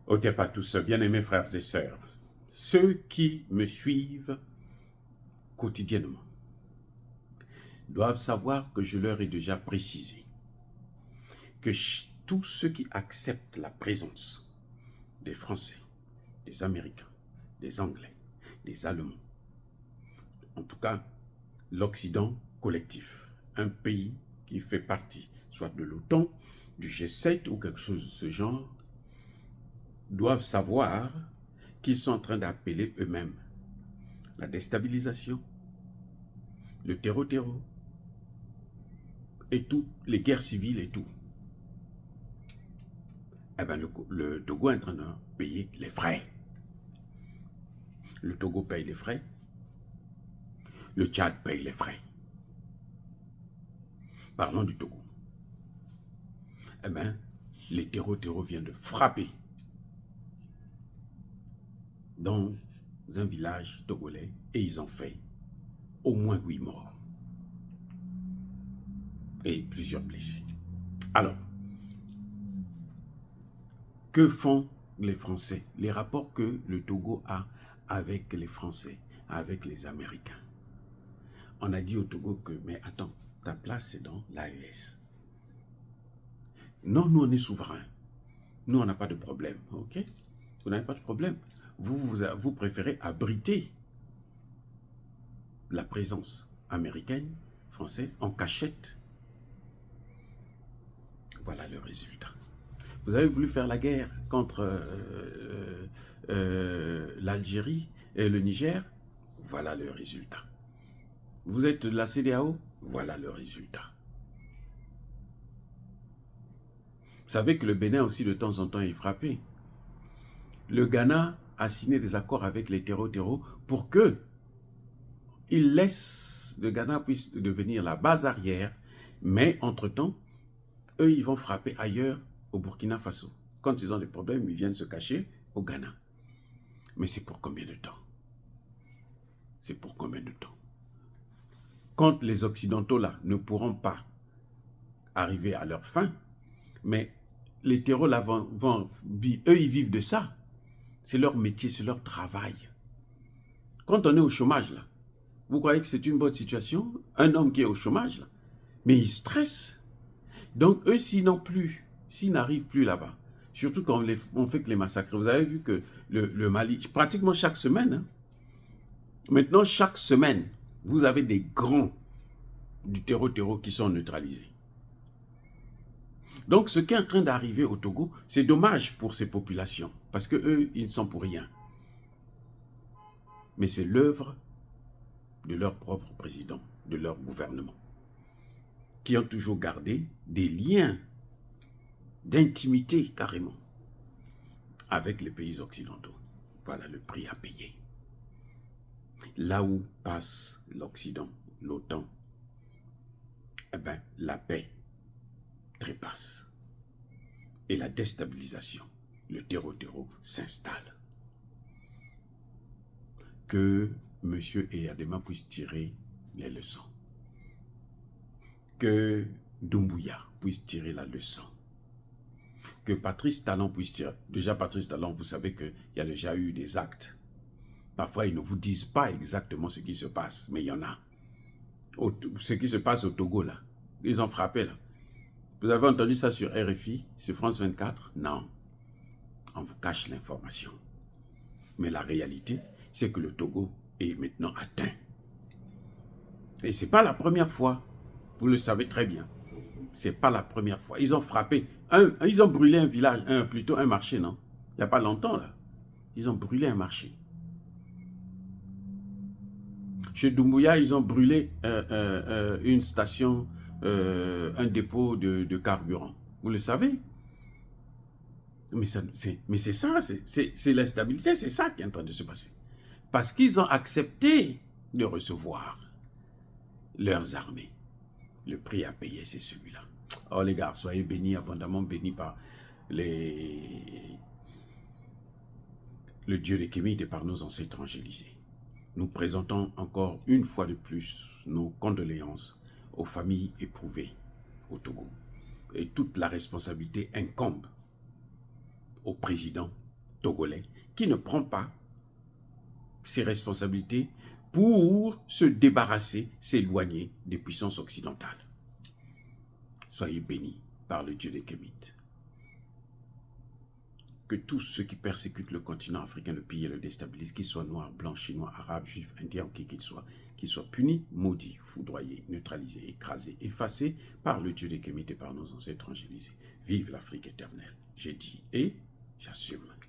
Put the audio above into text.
Ok, pas tous, bien-aimés frères et sœurs, ceux qui me suivent quotidiennement doivent savoir que je leur ai déjà précisé que tous ceux qui acceptent la présence des Français, des Américains, des Anglais, des Allemands, en tout cas l'Occident collectif, un pays qui fait partie soit de l'OTAN, du G7 ou quelque chose de ce genre, doivent savoir qu'ils sont en train d'appeler eux-mêmes la déstabilisation, le terreau-terreau, et toutes les guerres civiles et tout. Eh bien, le Togo est en train de payer les frais. Le Togo paye les frais. Le Tchad paye les frais. Parlons du Togo. Eh bien, les terreaux viennent de frapper dans un village togolais et ils ont fait au moins 8 morts et plusieurs blessés. Alors, que font les Français? Les rapports que le Togo a avec les Français, avec les Américains. On a dit au Togo que, mais attends, ta place c'est dans l'AES. Non, nous on est souverains. Nous on n'a pas de problème, ok? Vous n'avez pas de problème. Vous préférez abriter la présence américaine, française, en cachette. Voilà le résultat. Vous avez voulu faire la guerre contre l'Algérie et le Niger. Voilà le résultat. Vous êtes de la CEDEAO. Voilà le résultat. Vous savez que le Bénin aussi de temps en temps est frappé. Le Ghana a signé des accords avec les terreaux pour que le Ghana puisse devenir la base arrière, mais entre-temps, eux, ils vont frapper ailleurs au Burkina Faso. Quand ils ont des problèmes, ils viennent se cacher au Ghana. Mais c'est pour combien de temps? C'est pour combien de temps? Quand les Occidentaux, là, ne pourront pas arriver à leur fin, mais les terreaux, là, eux, ils vivent de ça. C'est leur métier, c'est leur travail. Quand on est au chômage, là, vous croyez que c'est une bonne situation? Un homme qui est au chômage, là, mais il stresse. Donc, eux, s'ils n'arrivent plus là-bas, surtout quand on fait que les massacres, vous avez vu que le Mali, pratiquement chaque semaine, hein, maintenant, chaque semaine, vous avez des grands du terreau qui sont neutralisés. Donc, ce qui est en train d'arriver au Togo, c'est dommage pour ces populations, parce qu'eux, ils ne sont pour rien. Mais c'est l'œuvre de leur propre président, de leur gouvernement, qui ont toujours gardé des liens d'intimité carrément avec les pays occidentaux. Voilà le prix à payer. Là où passe l'Occident, l'OTAN, eh bien, la paix trépasse. Et la déstabilisation, le terreau s'installe. Que M. Eyadema puisse tirer les leçons. Que Doumbouya puisse tirer la leçon. Que Patrice Talon puisse tirer. Déjà, Patrice Talon, vous savez qu'il y a déjà eu des actes. Parfois, ils ne vous disent pas exactement ce qui se passe, mais il y en a. Ce qui se passe au Togo, là, ils ont frappé, là. Vous avez entendu ça sur RFI, sur France 24? Non. On vous cache l'information. Mais la réalité, c'est que le Togo est maintenant atteint. Et ce n'est pas la première fois. Vous le savez très bien. Ce n'est pas la première fois. Ils ont frappé. Ils ont brûlé un village, plutôt un marché, non? Il n'y a pas longtemps, là. Ils ont brûlé un marché. Chez Doumbouya, ils ont brûlé une station, un dépôt de carburant. Vous le savez? Mais c'est ça, c'est l'instabilité, c'est ça qui est en train de se passer. Parce qu'ils ont accepté de recevoir leurs armées. Le prix à payer, c'est celui-là. Oh les gars, soyez bénis, abondamment bénis par le Dieu des Kémites et par nos ancêtres angélisés. Nous présentons encore une fois de plus nos condoléances aux familles éprouvées au Togo. Et toute la responsabilité incombe au président togolais qui ne prend pas ses responsabilités pour se débarrasser, s'éloigner des puissances occidentales. Soyez bénis par le Dieu des Kémites. Que tous ceux qui persécutent le continent africain, le pillent et le déstabilisent, qu'ils soient noirs, blancs, chinois, arabes, juifs, indiens ou qui qu'ils soient punis, maudits, foudroyés, neutralisés, écrasés, effacés par le Dieu des Kémites et par nos ancêtres angélisés. Vive l'Afrique éternelle. J'ai dit et j'assume.